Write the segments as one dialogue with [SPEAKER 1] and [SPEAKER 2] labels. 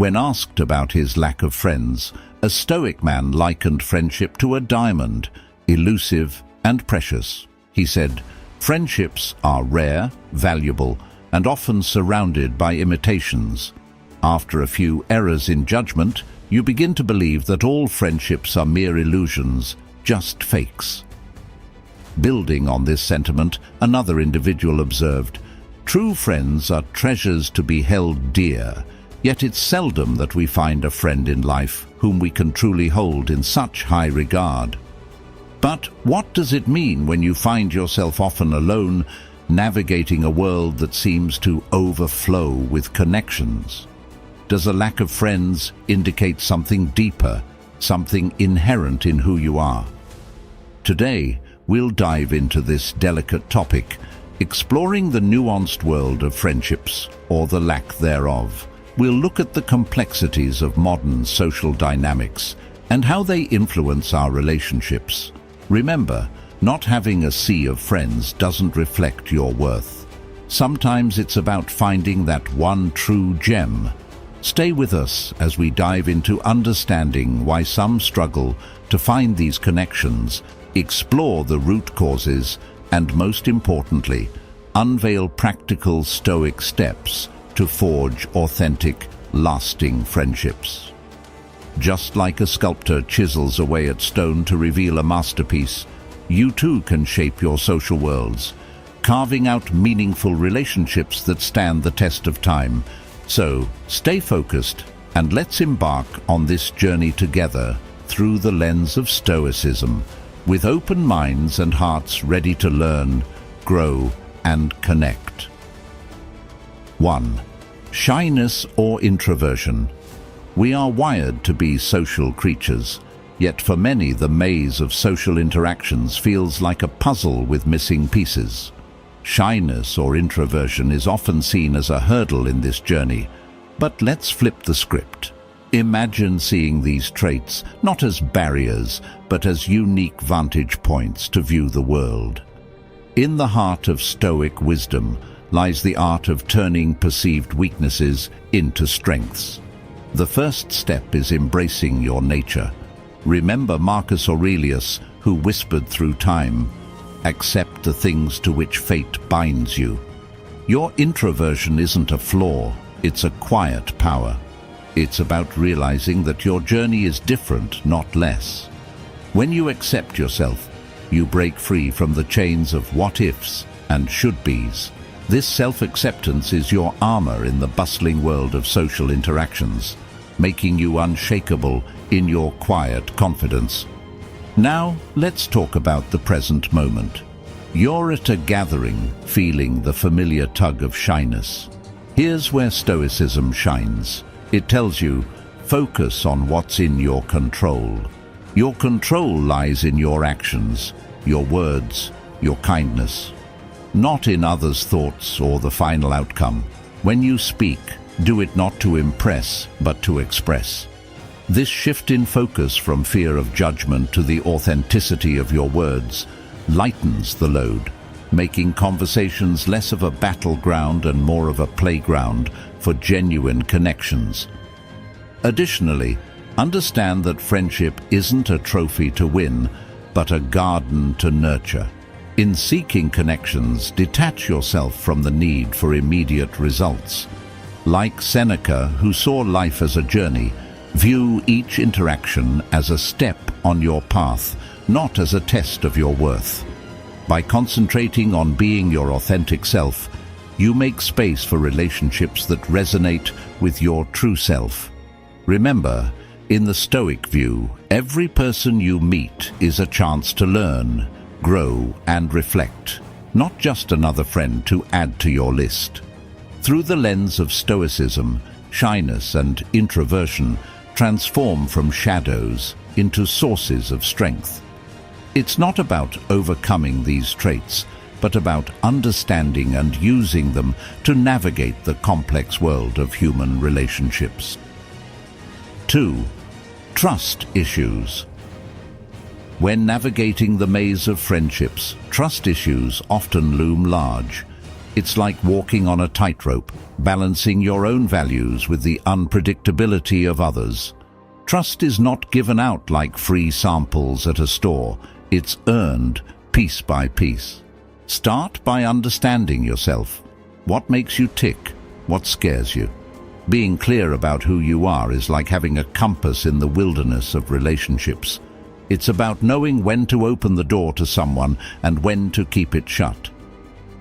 [SPEAKER 1] When asked about his lack of friends, a Stoic man likened friendship to a diamond, elusive and precious. He said, "Friendships are rare, valuable, and often surrounded by imitations. After a few errors in judgment, you begin to believe that all friendships are mere illusions, just fakes." Building on this sentiment, another individual observed, "True friends are treasures to be held dear, yet it's seldom that we find a friend in life whom we can truly hold in such high regard." But what does it mean when you find yourself often alone, navigating a world that seems to overflow with connections? Does a lack of friends indicate something deeper, something inherent in who you are? Today, we'll dive into this delicate topic, exploring the nuanced world of friendships, or the lack thereof. We'll look at the complexities of modern social dynamics and how they influence our relationships. Remember, not having a sea of friends doesn't reflect your worth. Sometimes it's about finding that one true gem. Stay with us as we dive into understanding why some struggle to find these connections, explore the root causes, and most importantly, unveil practical Stoic steps to forge authentic, lasting friendships. Just like a sculptor chisels away at stone to reveal a masterpiece, you too can shape your social worlds, carving out meaningful relationships that stand the test of time. So, stay focused and let's embark on this journey together through the lens of Stoicism, with open minds and hearts ready to learn, grow, and connect. 1. Shyness or introversion. We are wired to be social creatures, yet for many the maze of social interactions feels like a puzzle with missing pieces. Shyness or introversion is often seen as a hurdle in this journey, but let's flip the script. Imagine seeing these traits not as barriers, but as unique vantage points to view the world. In the heart of Stoic wisdom lies the art of turning perceived weaknesses into strengths. The first step is embracing your nature. Remember Marcus Aurelius, who whispered through time, "Accept the things to which fate binds you." Your introversion isn't a flaw, it's a quiet power. It's about realizing that your journey is different, not less. When you accept yourself, you break free from the chains of what-ifs and should-bes. This self-acceptance is your armor in the bustling world of social interactions, making you unshakable in your quiet confidence. Now, let's talk about the present moment. You're at a gathering, feeling the familiar tug of shyness. Here's where Stoicism shines. It tells you, focus on what's in your control. Your control lies in your actions, your words, your kindness, not in others' thoughts or the final outcome. When you speak, do it not to impress, but to express. This shift in focus from fear of judgment to the authenticity of your words lightens the load, making conversations less of a battleground and more of a playground for genuine connections. Additionally, understand that friendship isn't a trophy to win, but a garden to nurture. In seeking connections, detach yourself from the need for immediate results. Like Seneca, who saw life as a journey, view each interaction as a step on your path, not as a test of your worth. By concentrating on being your authentic self, you make space for relationships that resonate with your true self. Remember, in the Stoic view, every person you meet is a chance to learn, grow, and reflect, not just another friend to add to your list. Through the lens of Stoicism, shyness and introversion transform from shadows into sources of strength. It's not about overcoming these traits, but about understanding and using them to navigate the complex world of human relationships. 2. Trust issues. When navigating the maze of friendships, trust issues often loom large. It's like walking on a tightrope, balancing your own values with the unpredictability of others. Trust is not given out like free samples at a store. It's earned piece by piece. Start by understanding yourself. What makes you tick? What scares you? Being clear about who you are is like having a compass in the wilderness of relationships. It's about knowing when to open the door to someone and when to keep it shut.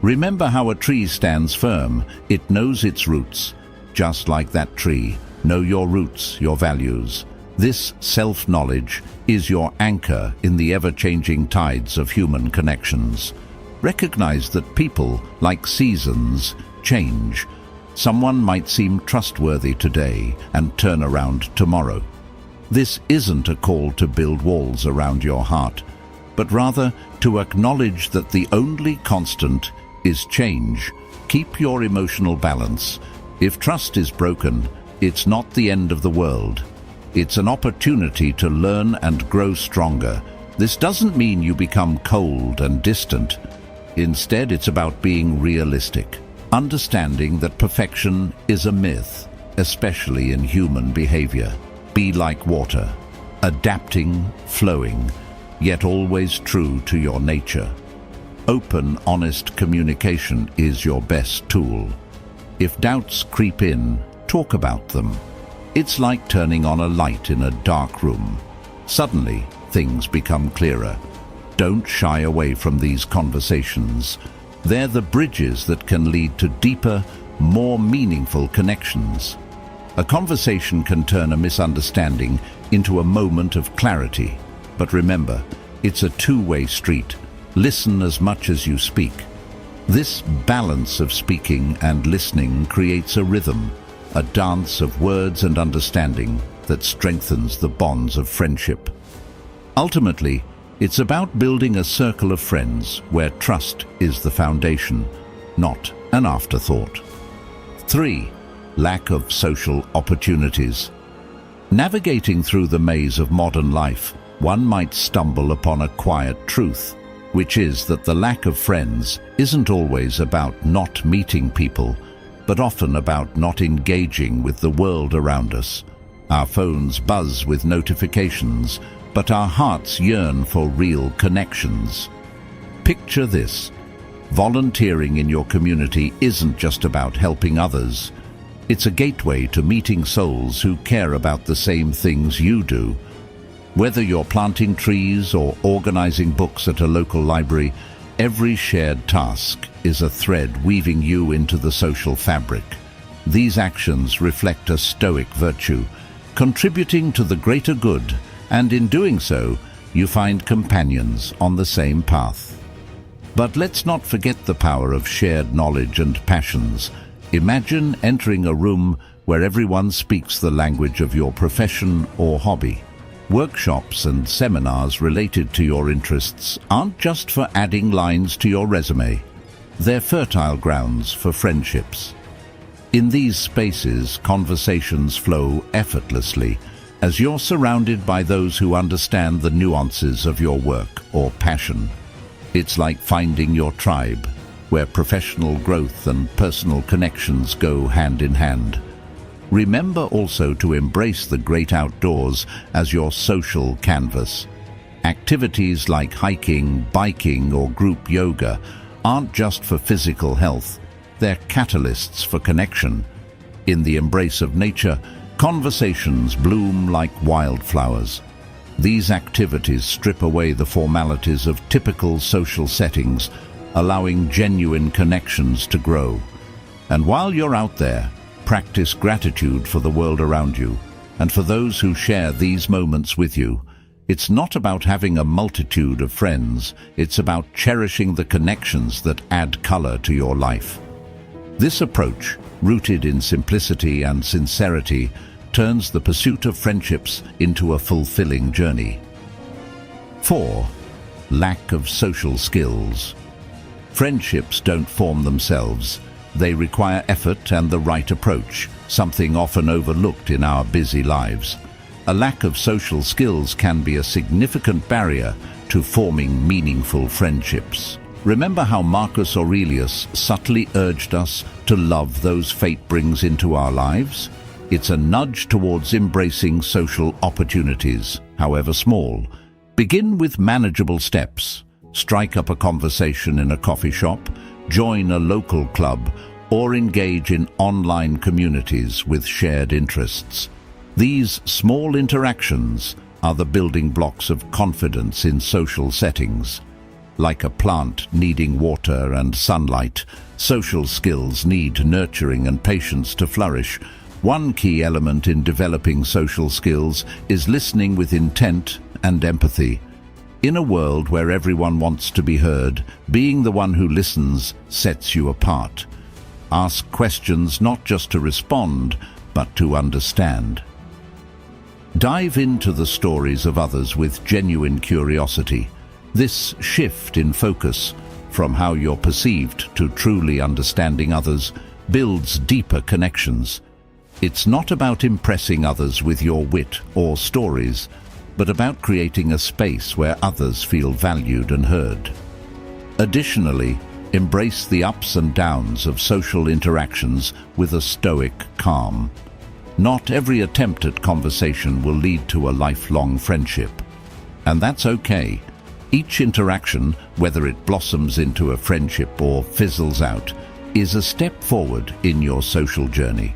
[SPEAKER 1] Remember how a tree stands firm. It knows its roots. Just like that tree, know your roots, your values. This self-knowledge is your anchor in the ever-changing tides of human connections. Recognize that people, like seasons, change. Someone might seem trustworthy today and turn around tomorrow. This isn't a call to build walls around your heart, but rather to acknowledge that the only constant is change. Keep your emotional balance. If trust is broken, it's not the end of the world. It's an opportunity to learn and grow stronger. This doesn't mean you become cold and distant. Instead, it's about being realistic, understanding that perfection is a myth, especially in human behavior. Be like water, adapting, flowing, yet always true to your nature. Open, honest communication is your best tool. If doubts creep in, talk about them. It's like turning on a light in a dark room. Suddenly, things become clearer. Don't shy away from these conversations. They're the bridges that can lead to deeper, more meaningful connections. A conversation can turn a misunderstanding into a moment of clarity. But remember, it's a two-way street. Listen as much as you speak. This balance of speaking and listening creates a rhythm, a dance of words and understanding that strengthens the bonds of friendship. Ultimately, it's about building a circle of friends where trust is the foundation, not an afterthought. 3. Lack of social opportunities. Navigating through the maze of modern life, one might stumble upon a quiet truth, which is that the lack of friends isn't always about not meeting people, but often about not engaging with the world around us. Our phones buzz with notifications, but our hearts yearn for real connections. Picture this. Volunteering in your community isn't just about helping others. It's a gateway to meeting souls who care about the same things you do. Whether you're planting trees or organizing books at a local library, every shared task is a thread weaving you into the social fabric. These actions reflect a Stoic virtue, contributing to the greater good, and in doing so, you find companions on the same path. But let's not forget the power of shared knowledge and passions. Imagine entering a room where everyone speaks the language of your profession or hobby. Workshops and seminars related to your interests aren't just for adding lines to your resume. They're fertile grounds for friendships. In these spaces, conversations flow effortlessly as you're surrounded by those who understand the nuances of your work or passion. It's like finding your tribe, where professional growth and personal connections go hand in hand. Remember also to embrace the great outdoors as your social canvas. Activities like hiking, biking, or group yoga aren't just for physical health, they're catalysts for connection. In the embrace of nature, conversations bloom like wildflowers. These activities strip away the formalities of typical social settings, allowing genuine connections to grow. And while you're out there, practice gratitude for the world around you and for those who share these moments with you. It's not about having a multitude of friends, it's about cherishing the connections that add color to your life. This approach, rooted in simplicity and sincerity, turns the pursuit of friendships into a fulfilling journey. 4. Lack of social skills. Friendships don't form themselves. They require effort and the right approach, something often overlooked in our busy lives. A lack of social skills can be a significant barrier to forming meaningful friendships. Remember how Marcus Aurelius subtly urged us to love those fate brings into our lives? It's a nudge towards embracing social opportunities, however small. Begin with manageable steps. Strike up a conversation in a coffee shop, join a local club, or engage in online communities with shared interests. These small interactions are the building blocks of confidence in social settings. Like a plant needing water and sunlight, social skills need nurturing and patience to flourish. One key element in developing social skills is listening with intent and empathy. In a world where everyone wants to be heard, being the one who listens sets you apart. Ask questions not just to respond, but to understand. Dive into the stories of others with genuine curiosity. This shift in focus from how you're perceived to truly understanding others builds deeper connections. It's not about impressing others with your wit or stories, but about creating a space where others feel valued and heard. Additionally, embrace the ups and downs of social interactions with a stoic calm. Not every attempt at conversation will lead to a lifelong friendship, and that's okay. Each interaction, whether it blossoms into a friendship or fizzles out, is a step forward in your social journey.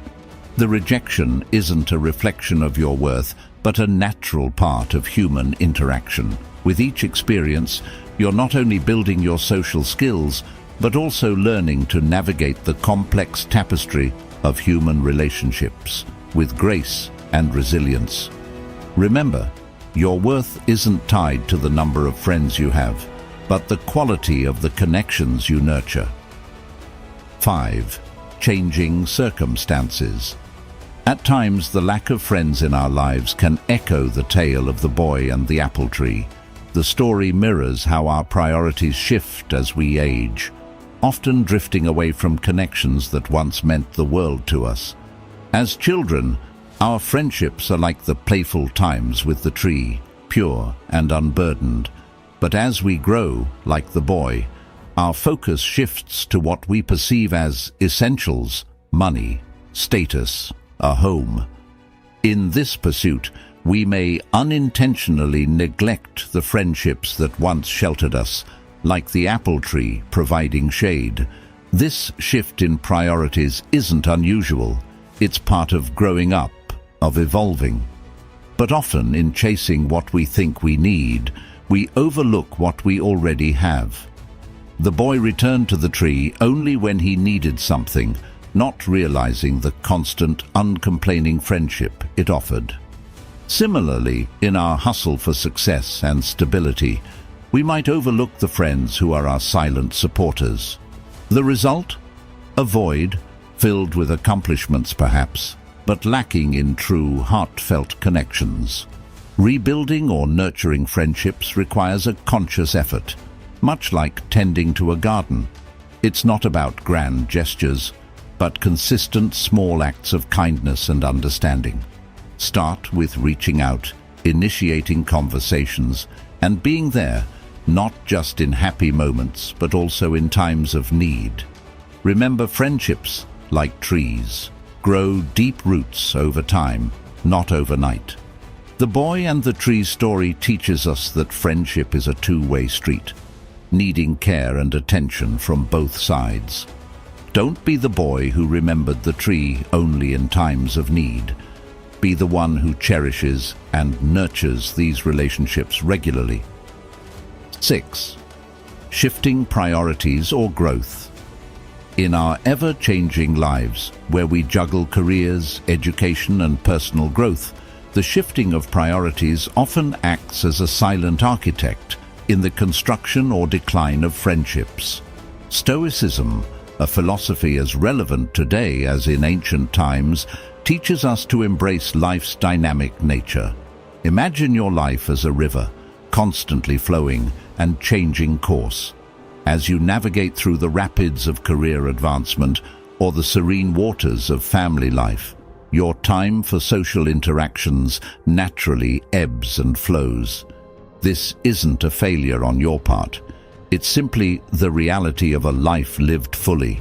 [SPEAKER 1] The rejection isn't a reflection of your worth, but a natural part of human interaction. With each experience, you're not only building your social skills, but also learning to navigate the complex tapestry of human relationships with grace and resilience. Remember, your worth isn't tied to the number of friends you have, but the quality of the connections you nurture. 5. Changing circumstances. At times, the lack of friends in our lives can echo the tale of the boy and the apple tree. The story mirrors how our priorities shift as we age, often drifting away from connections that once meant the world to us. As children, our friendships are like the playful times with the tree, pure and unburdened. But as we grow, like the boy, our focus shifts to what we perceive as essentials: money, status, a home. In this pursuit, we may unintentionally neglect the friendships that once sheltered us, like the apple tree providing shade. This shift in priorities isn't unusual. It's part of growing up, of evolving. But often, in chasing what we think we need, we overlook what we already have. The boy returned to the tree only when he needed something, not realizing the constant, uncomplaining friendship it offered. Similarly, in our hustle for success and stability, we might overlook the friends who are our silent supporters. The result? A void, filled with accomplishments perhaps, but lacking in true, heartfelt connections. Rebuilding or nurturing friendships requires a conscious effort, much like tending to a garden. It's not about grand gestures, but consistent small acts of kindness and understanding. Start with reaching out, initiating conversations, and being there, not just in happy moments, but also in times of need. Remember, friendships, like trees, grow deep roots over time, not overnight. The boy and the tree story teaches us that friendship is a two-way street, needing care and attention from both sides. Don't be the boy who remembered the tree only in times of need. Be the one who cherishes and nurtures these relationships regularly. 6. Shifting priorities or growth. In our ever-changing lives, where we juggle careers, education, and personal growth, the shifting of priorities often acts as a silent architect in the construction or decline of friendships. Stoicism, a philosophy as relevant today as in ancient times, teaches us to embrace life's dynamic nature. Imagine your life as a river, constantly flowing and changing course. As you navigate through the rapids of career advancement or the serene waters of family life, your time for social interactions naturally ebbs and flows. This isn't a failure on your part. It's simply the reality of a life lived fully.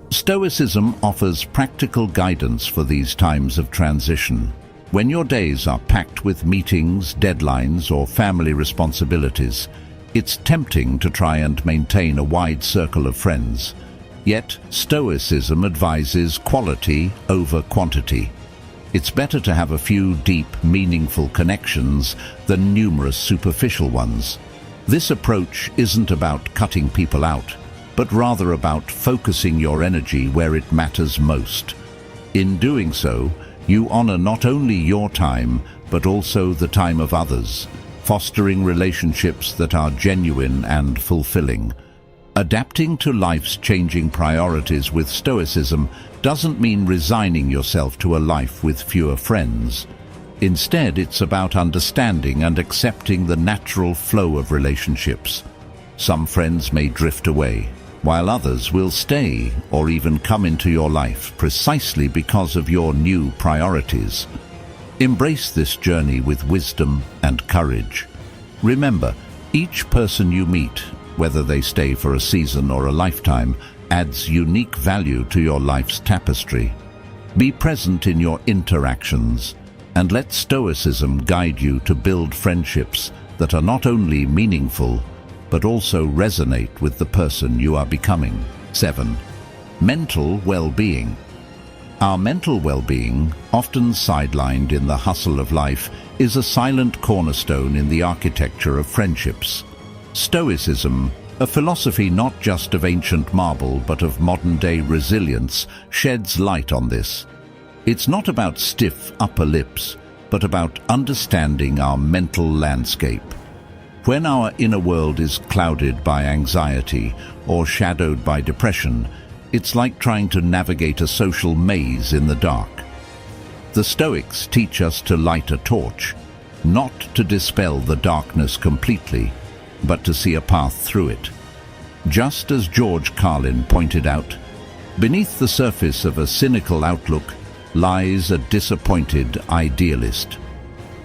[SPEAKER 1] Stoicism offers practical guidance for these times of transition. When your days are packed with meetings, deadlines, or family responsibilities, it's tempting to try and maintain a wide circle of friends. Yet, Stoicism advises quality over quantity. It's better to have a few deep, meaningful connections than numerous superficial ones. This approach isn't about cutting people out, but rather about focusing your energy where it matters most. In doing so, you honor not only your time, but also the time of others, fostering relationships that are genuine and fulfilling. Adapting to life's changing priorities with Stoicism doesn't mean resigning yourself to a life with fewer friends. Instead, it's about understanding and accepting the natural flow of relationships. Some friends may drift away, while others will stay or even come into your life precisely because of your new priorities. Embrace this journey with wisdom and courage. Remember, each person you meet, whether they stay for a season or a lifetime, adds unique value to your life's tapestry. Be present in your interactions, and let Stoicism guide you to build friendships that are not only meaningful, but also resonate with the person you are becoming. 7. Mental well-being. Our mental well-being, often sidelined in the hustle of life, is a silent cornerstone in the architecture of friendships. Stoicism, a philosophy not just of ancient marble but of modern-day resilience, sheds light on this. It's not about stiff upper lips, but about understanding our mental landscape. When our inner world is clouded by anxiety or shadowed by depression, it's like trying to navigate a social maze in the dark. The Stoics teach us to light a torch, not to dispel the darkness completely, but to see a path through it. Just as George Carlin pointed out, beneath the surface of a cynical outlook lies a disappointed idealist.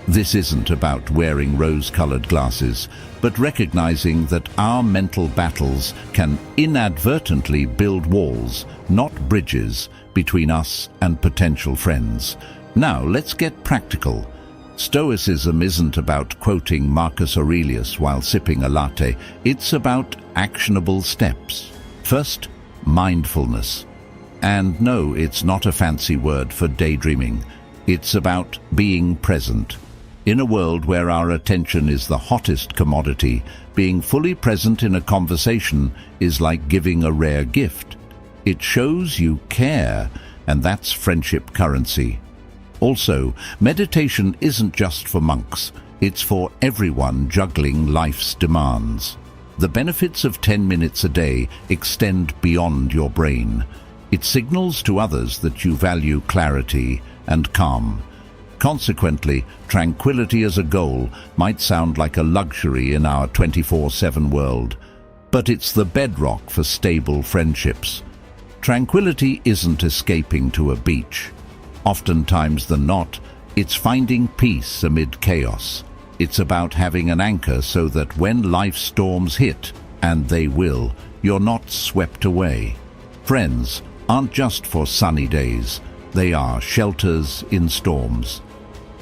[SPEAKER 1] This isn't about wearing rose-colored glasses, but recognizing that our mental battles can inadvertently build walls, not bridges, between us and potential friends. Now, let's get practical. Stoicism isn't about quoting Marcus Aurelius while sipping a latte. It's about actionable steps. First, mindfulness. And no, it's not a fancy word for daydreaming. It's about being present. In a world where our attention is the hottest commodity, being fully present in a conversation is like giving a rare gift. It shows you care, and that's friendship currency. Also, meditation isn't just for monks. It's for everyone juggling life's demands. The benefits of 10 minutes a day extend beyond your brain. It signals to others that you value clarity and calm. Consequently, tranquility as a goal might sound like a luxury in our 24/7 world, but it's the bedrock for stable friendships. Tranquility isn't escaping to a beach. Oftentimes than not, it's finding peace amid chaos. It's about having an anchor so that when life's storms hit, and they will, you're not swept away. Friends aren't just for sunny days. They are shelters in storms.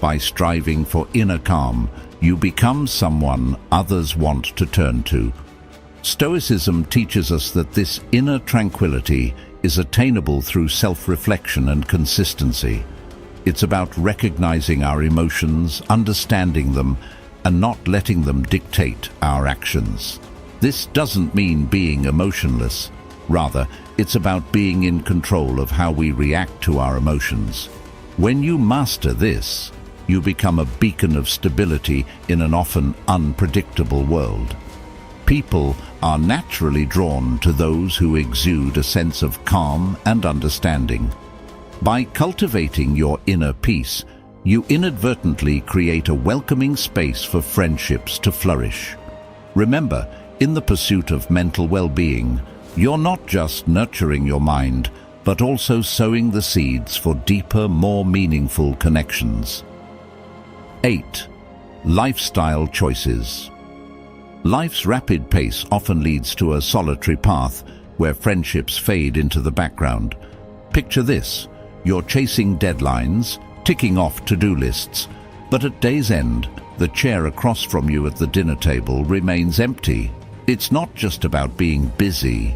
[SPEAKER 1] By striving for inner calm, you become someone others want to turn to. Stoicism teaches us that this inner tranquility is attainable through self-reflection and consistency. It's about recognizing our emotions, understanding them, and not letting them dictate our actions. This doesn't mean being emotionless. Rather, it's about being in control of how we react to our emotions. When you master this, you become a beacon of stability in an often unpredictable world. People are naturally drawn to those who exude a sense of calm and understanding. By cultivating your inner peace, you inadvertently create a welcoming space for friendships to flourish. Remember, in the pursuit of mental well-being, you're not just nurturing your mind, but also sowing the seeds for deeper, more meaningful connections. 8. Lifestyle choices. Life's rapid pace often leads to a solitary path where friendships fade into the background. Picture this: you're chasing deadlines, ticking off to-do lists, but at day's end, the chair across from you at the dinner table remains empty. It's not just about being busy,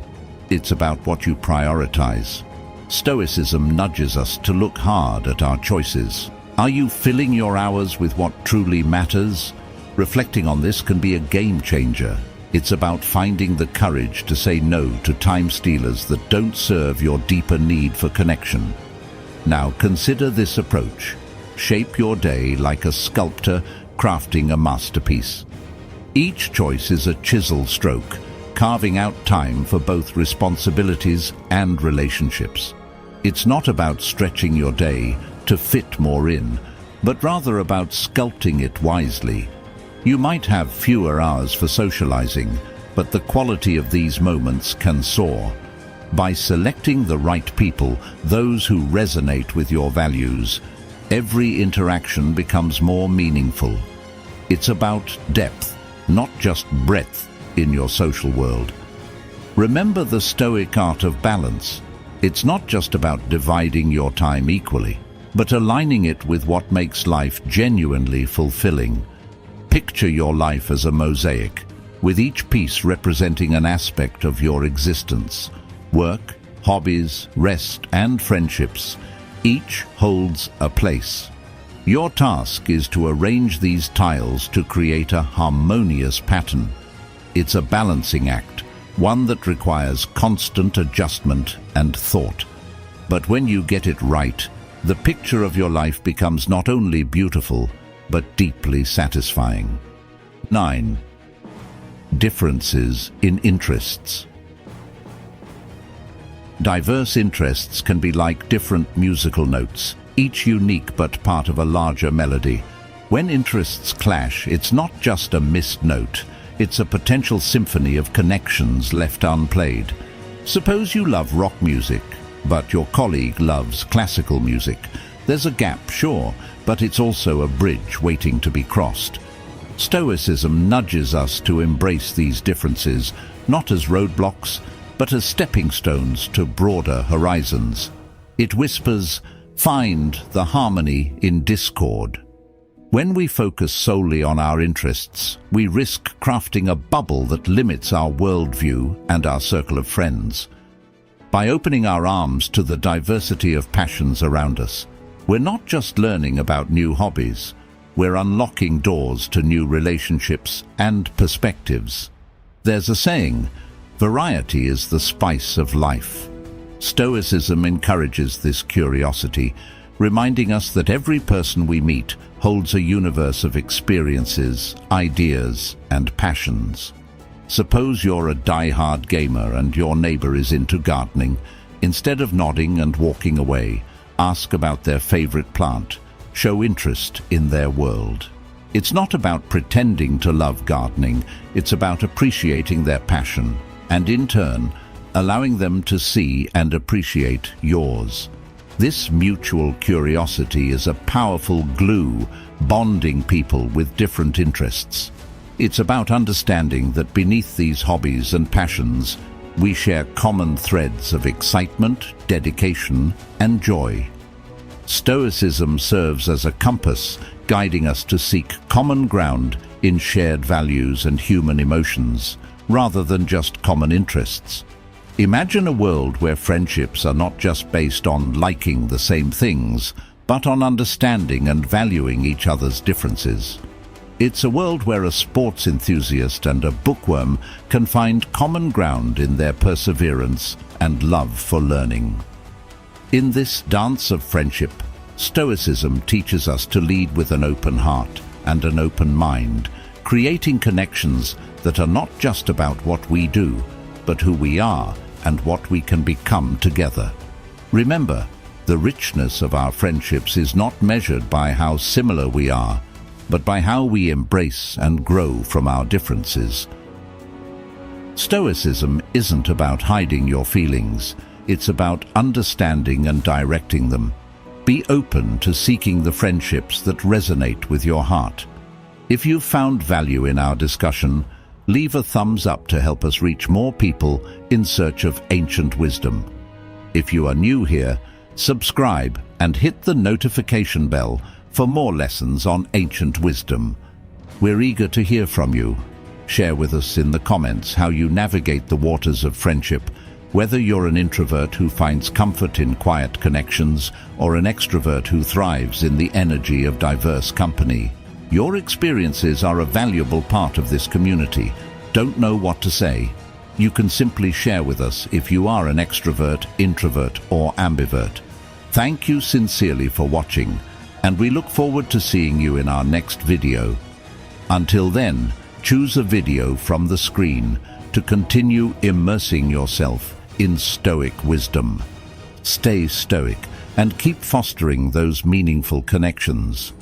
[SPEAKER 1] it's about what you prioritize. Stoicism nudges us to look hard at our choices. Are you filling your hours with what truly matters? Reflecting on this can be a game changer. It's about finding the courage to say no to time stealers that don't serve your deeper need for connection. Now consider this approach. Shape your day like a sculptor crafting a masterpiece. Each choice is a chisel stroke, carving out time for both responsibilities and relationships. It's not about stretching your day to fit more in, but rather about sculpting it wisely. You might have fewer hours for socializing, but the quality of these moments can soar. By selecting the right people, those who resonate with your values, every interaction becomes more meaningful. It's about depth, not just breadth, in your social world. Remember the Stoic art of balance. It's not just about dividing your time equally, but aligning it with what makes life genuinely fulfilling. Picture your life as a mosaic, with each piece representing an aspect of your existence. Work, hobbies, rest, and friendships, each holds a place. Your task is to arrange these tiles to create a harmonious pattern. It's a balancing act, one that requires constant adjustment and thought. But when you get it right, the picture of your life becomes not only beautiful, but deeply satisfying. 9. Differences in interests. Diverse interests can be like different musical notes, each unique but part of a larger melody. When interests clash, it's not just a missed note, it's a potential symphony of connections left unplayed. Suppose you love rock music, but your colleague loves classical music. There's a gap, sure, but it's also a bridge waiting to be crossed. Stoicism nudges us to embrace these differences, not as roadblocks, but as stepping stones to broader horizons. It whispers, find the harmony in discord. When we focus solely on our interests, we risk crafting a bubble that limits our worldview and our circle of friends. By opening our arms to the diversity of passions around us, we're not just learning about new hobbies, we're unlocking doors to new relationships and perspectives. There's a saying, variety is the spice of life. Stoicism encourages this curiosity, reminding us that every person we meet holds a universe of experiences, ideas, and passions. Suppose you're a die-hard gamer and your neighbor is into gardening. Instead of nodding and walking away, ask about their favorite plant. Show interest in their world. It's not about pretending to love gardening, it's about appreciating their passion, and in turn, allowing them to see and appreciate yours. This mutual curiosity is a powerful glue, bonding people with different interests. It's about understanding that beneath these hobbies and passions, we share common threads of excitement, dedication, and joy. Stoicism serves as a compass, guiding us to seek common ground in shared values and human emotions, rather than just common interests. Imagine a world where friendships are not just based on liking the same things, but on understanding and valuing each other's differences. It's a world where a sports enthusiast and a bookworm can find common ground in their perseverance and love for learning. In this dance of friendship, Stoicism teaches us to lead with an open heart and an open mind, creating connections that are not just about what we do, but who we are and what we can become together. Remember, the richness of our friendships is not measured by how similar we are, but by how we embrace and grow from our differences. Stoicism isn't about hiding your feelings, it's about understanding and directing them. Be open to seeking the friendships that resonate with your heart. If you've found value in our discussion, Leave a thumbs up to help us reach more people in search of ancient wisdom. If you are new here, subscribe and hit the notification bell for more lessons on ancient wisdom. We're eager to hear from you. Share with us in the comments how you navigate the waters of friendship, whether you're an introvert who finds comfort in quiet connections or an extrovert who thrives in the energy of diverse company. Your experiences are a valuable part of this community. Don't know what to say? You can simply share with us if you are an extrovert, introvert, or ambivert. Thank you sincerely for watching, and we look forward to seeing you in our next video. Until then, choose a video from the screen to continue immersing yourself in Stoic wisdom. Stay stoic and keep fostering those meaningful connections.